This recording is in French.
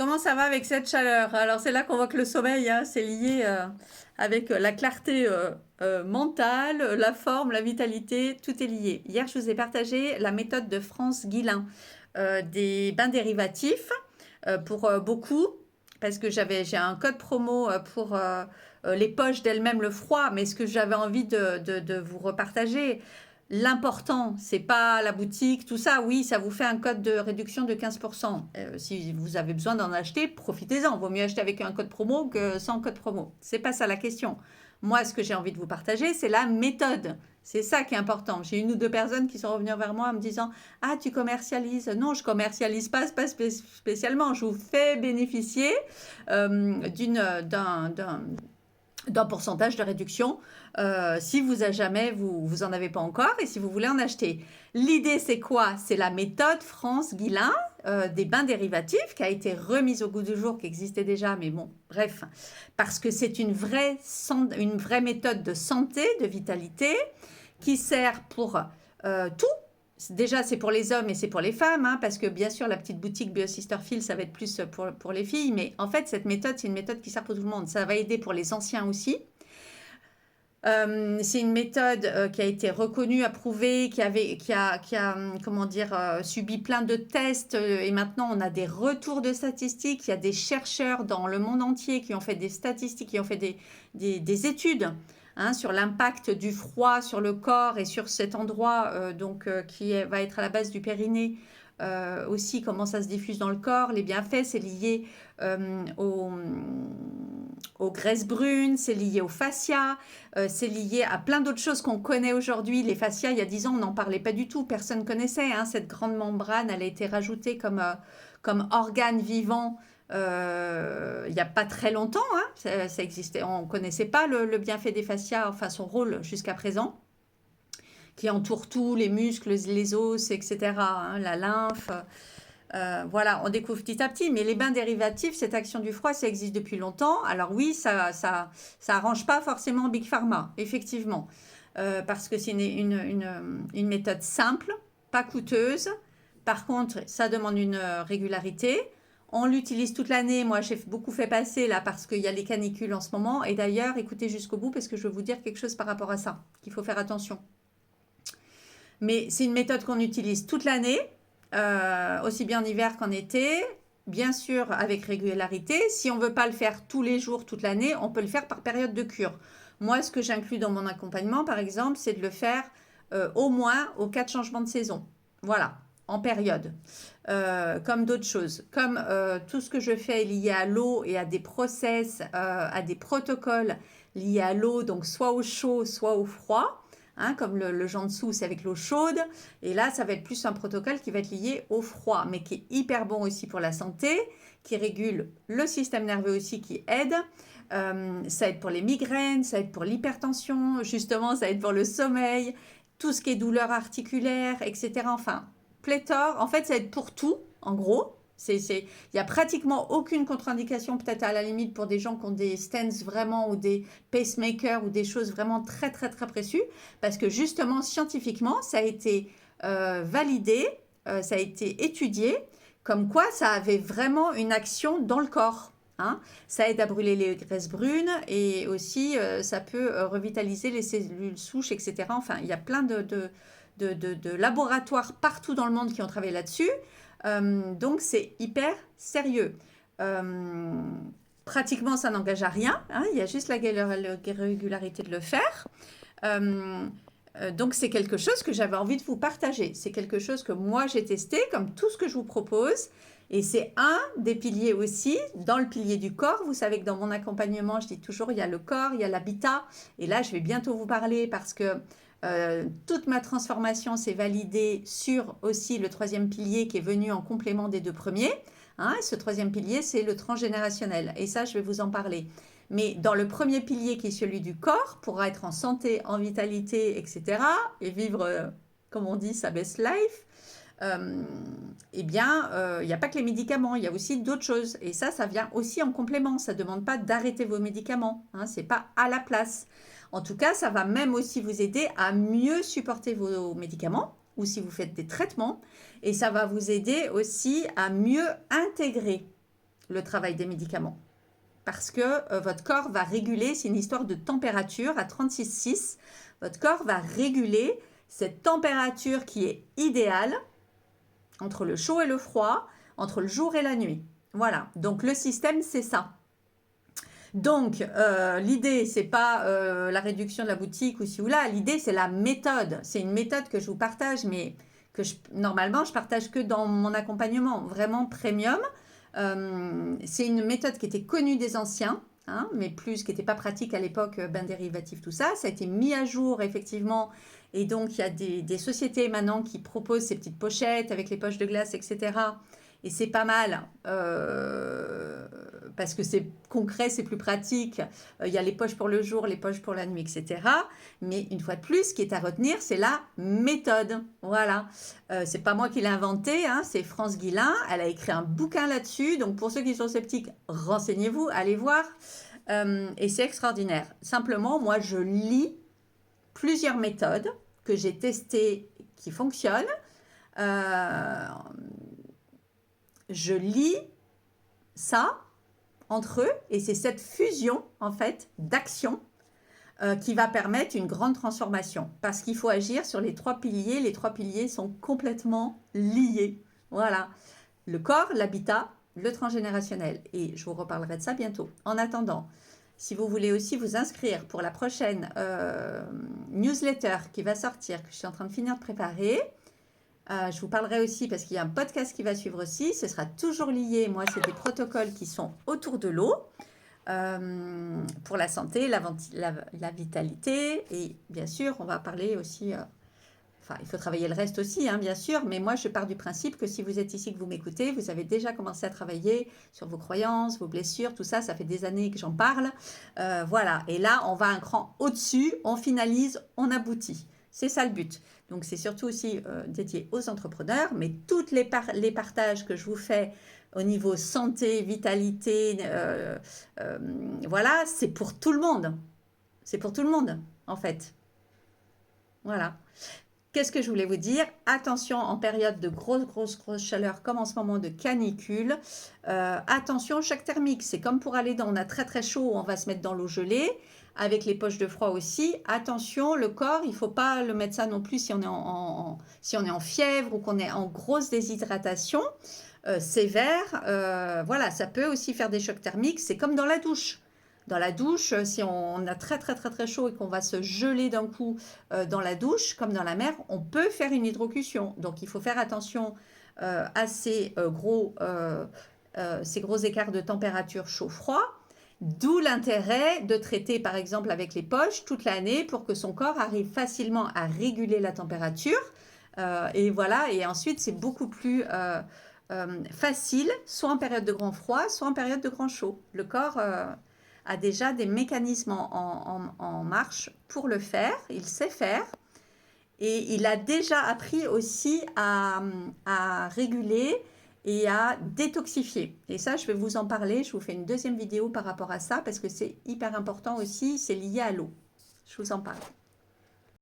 comment ça va avec cette chaleur? Alors c'est là qu'on voit que le sommeil, hein, c'est lié avec la clarté mentale, la forme, la vitalité, tout est lié. Hier, je vous ai partagé la méthode de France Guillain des bains dérivatifs pour beaucoup, parce que j'ai un code promo pour les poches d'elles-mêmes, le froid, mais ce que j'avais envie de vous repartager, l'important, c'est pas la boutique, tout ça. Oui, ça vous fait un code de réduction de 15%. Si vous avez besoin d'en acheter, profitez-en. Vaut mieux acheter avec un code promo que sans code promo. C'est pas ça la question. Moi, ce que j'ai envie de vous partager, c'est la méthode. C'est ça qui est important. J'ai une ou deux personnes qui sont revenues vers moi en me disant: ah, tu commercialises? Non, je commercialise pas spécialement. Je vous fais bénéficier d'un pourcentage de réduction si vous vous en avez pas encore et si vous voulez en acheter. L'idée, c'est quoi? C'est la méthode France Guillain des bains dérivatifs qui a été remise au goût du jour, qui existait déjà, mais bon, bref, parce que c'est une vraie méthode de santé, de vitalité, qui sert pour tout. Déjà, c'est pour les hommes et c'est pour les femmes, hein, parce que bien sûr, la petite boutique BioSisterFeel, ça va être plus pour les filles, mais en fait, cette méthode, c'est une méthode qui sert pour tout le monde. Ça va aider pour les anciens aussi. C'est une méthode qui a été reconnue, approuvée, qui a comment dire, subi plein de tests et maintenant on a des retours de statistiques. Il y a des chercheurs dans le monde entier qui ont fait des statistiques, qui ont fait des études sur l'impact du froid sur le corps et sur cet endroit va être à la base du périnée. Aussi comment ça se diffuse dans le corps, les bienfaits, c'est lié aux graisses brunes, c'est lié aux fascias, c'est lié à plein d'autres choses qu'on connaît aujourd'hui. Les fascias, il y a 10 ans, on n'en parlait pas du tout, personne ne connaissait. Cette grande membrane, elle a été rajoutée comme organe vivant il n'y a pas très longtemps. Ça existait, on ne connaissait pas le bienfait des fascias, enfin son rôle jusqu'à présent, qui entoure tout, les muscles, les os, etc., la lymphe. Voilà, on découvre petit à petit, mais les bains dérivatifs, cette action du froid, ça existe depuis longtemps. Alors oui, ça arrange pas forcément Big Pharma, effectivement, parce que c'est une méthode simple, pas coûteuse. Par contre, ça demande une régularité. On l'utilise toute l'année. Moi, j'ai beaucoup fait passer là parce qu'il y a les canicules en ce moment. Et d'ailleurs, écoutez jusqu'au bout parce que je vais vous dire quelque chose par rapport à ça, qu'il faut faire attention. Mais c'est une méthode qu'on utilise toute l'année, aussi bien en hiver qu'en été, bien sûr avec régularité. Si on ne veut pas le faire tous les jours, toute l'année, on peut le faire par période de cure. Moi, ce que j'inclus dans mon accompagnement, par exemple, c'est de le faire au moins aux 4 changements de saison. Voilà, en période. Comme d'autres choses. Comme tout ce que je fais est lié à l'eau et à des process, à des protocoles liés à l'eau, donc soit au chaud, soit au froid. Comme le genre dessous, c'est avec l'eau chaude. Et là, ça va être plus un protocole qui va être lié au froid, mais qui est hyper bon aussi pour la santé, qui régule le système nerveux aussi, qui aide. Ça aide pour les migraines, ça aide pour l'hypertension, justement, ça aide pour le sommeil, tout ce qui est douleur articulaire, etc. Enfin, pléthore. En fait, ça aide pour tout, en gros. Il n'y a pratiquement aucune contre-indication, peut-être à la limite pour des gens qui ont des stents vraiment ou des pacemakers ou des choses vraiment très très très précieuses, parce que justement scientifiquement ça a été validé, ça a été étudié, comme quoi ça avait vraiment une action dans le corps. Ça aide à brûler les graisses brunes et aussi ça peut revitaliser les cellules souches, etc. Enfin, il y a plein de laboratoires partout dans le monde qui ont travaillé là-dessus. Donc c'est hyper sérieux. Pratiquement ça n'engage à rien, il y a juste la régularité de le faire. Donc c'est quelque chose que j'avais envie de vous partager. C'est quelque chose que moi j'ai testé comme tout ce que je vous propose. Et c'est un des piliers aussi, dans le pilier du corps. Vous savez que dans mon accompagnement, je dis toujours, il y a le corps, il y a l'habitat. Et là, je vais bientôt vous parler parce que toute ma transformation s'est validée sur aussi le troisième pilier qui est venu en complément des deux premiers. Ce troisième pilier, c'est le transgénérationnel. Et ça, je vais vous en parler. Mais dans le premier pilier qui est celui du corps, pour être en santé, en vitalité, etc., et vivre, comme on dit, sa best life, il n'y a pas que les médicaments, il y a aussi d'autres choses. Et ça vient aussi en complément. Ça ne demande pas d'arrêter vos médicaments. Ce n'est pas à la place. En tout cas, ça va même aussi vous aider à mieux supporter vos médicaments ou si vous faites des traitements. Et ça va vous aider aussi à mieux intégrer le travail des médicaments. Parce que votre corps va réguler, c'est une histoire de température à 36,6. Votre corps va réguler cette température qui est idéale entre le chaud et le froid, entre le jour et la nuit. Voilà, donc le système, c'est ça. Donc, l'idée, c'est pas la réduction de la boutique ou ci ou là. L'idée, c'est la méthode. C'est une méthode que je vous partage, mais que normalement, je partage que dans mon accompagnement vraiment premium. C'est une méthode qui était connue des anciens, hein, mais plus qui n'était pas pratique à l'époque, bain dérivatif, tout ça. Ça a été mis à jour, effectivement. Et donc, il y a des sociétés maintenant qui proposent ces petites pochettes avec les poches de glace, etc. Et c'est pas mal parce que c'est concret, c'est plus pratique. Il y a les poches pour le jour, les poches pour la nuit, etc. Mais une fois de plus, ce qui est à retenir, c'est la méthode. Voilà. C'est pas moi qui l'ai inventé, hein, c'est France Guillain. Elle a écrit un bouquin là-dessus. Donc pour ceux qui sont sceptiques, renseignez-vous, allez voir. Et c'est extraordinaire. Simplement, moi, je lis plusieurs méthodes que j'ai testées qui fonctionnent. Je lis ça entre eux et c'est cette fusion en fait d'action qui va permettre une grande transformation parce qu'il faut agir sur les 3 piliers. Les 3 piliers sont complètement liés. Voilà, le corps, l'habitat, le transgénérationnel et je vous reparlerai de ça bientôt. En attendant, si vous voulez aussi vous inscrire pour la prochaine newsletter qui va sortir, que je suis en train de finir de préparer, je vous parlerai aussi parce qu'il y a un podcast qui va suivre aussi. Ce sera toujours lié. Moi, c'est des protocoles qui sont autour de l'eau pour la santé, la vitalité. Et bien sûr, on va parler aussi... Enfin, il faut travailler le reste aussi, hein, bien sûr. Mais moi, je pars du principe que si vous êtes ici, que vous m'écoutez, vous avez déjà commencé à travailler sur vos croyances, vos blessures, tout ça. Ça fait des années que j'en parle. Voilà. Et là, on va un cran au-dessus. On finalise, on aboutit. C'est ça le but. Donc, c'est surtout aussi dédié aux entrepreneurs, mais tous les partages que je vous fais au niveau santé, vitalité, voilà, c'est pour tout le monde. C'est pour tout le monde, en fait. Voilà. Qu'est-ce que je voulais vous dire? Attention en période de grosse chaleur, comme en ce moment de canicule. Attention au choc thermique. C'est comme pour aller dans... On a très chaud, on va se mettre dans l'eau gelée. Avec les poches de froid aussi. Attention, le corps, il ne faut pas le mettre ça non plus si on est si on est en fièvre ou qu'on est en grosse déshydratation sévère. Voilà, ça peut aussi faire des chocs thermiques. C'est comme dans la douche. Dans la douche, si on a très chaud et qu'on va se geler d'un coup dans la douche, comme dans la mer, on peut faire une hydrocution. Donc, il faut faire attention à ces gros écarts de température chaud-froid. D'où l'intérêt de traiter par exemple avec les poches toute l'année pour que son corps arrive facilement à réguler la température. Et voilà, et ensuite c'est beaucoup plus facile, soit en période de grand froid, soit en période de grand chaud. Le corps a déjà des mécanismes en marche pour le faire, il sait faire. Et il a déjà appris aussi à réguler et à détoxifier. Et ça, je vais vous en parler. Je vous fais une deuxième vidéo par rapport à ça parce que c'est hyper important aussi. C'est lié à l'eau. Je vous en parle.